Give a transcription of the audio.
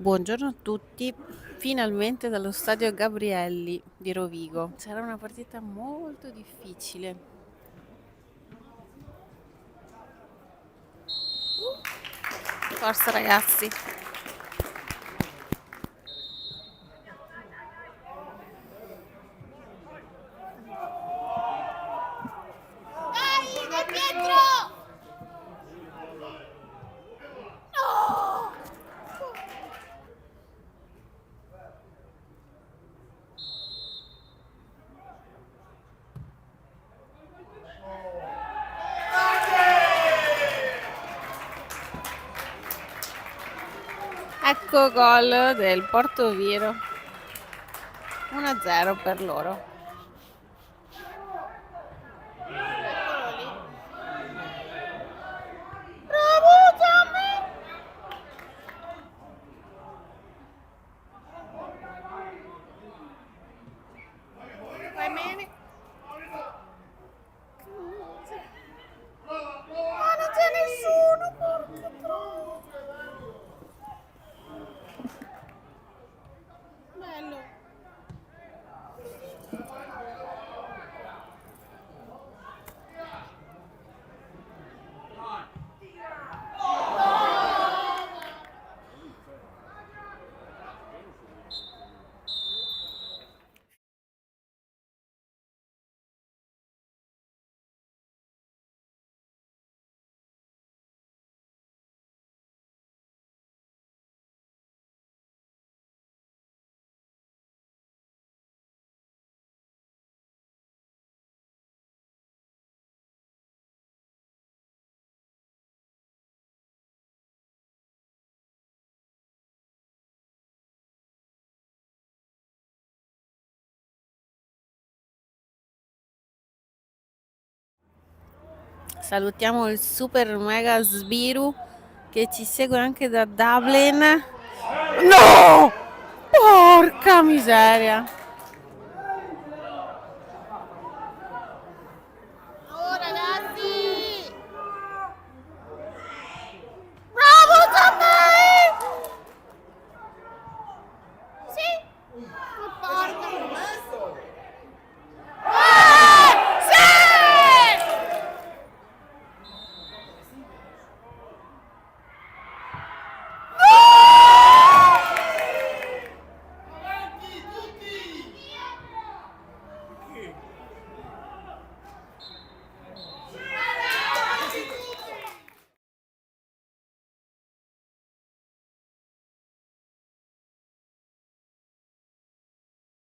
Buongiorno a tutti, finalmente dallo stadio Gabrielli di Rovigo. Sarà una partita molto difficile. Forza ragazzi! Ecco gol del Portoviro. 1-0 per loro. Eccolo lì. Bravo Tommy! Vai bene. Ma non c'è nessuno, porca troia. Bello. Salutiamo il super mega Sbiru che ci segue anche da Dublin. No! Porca miseria!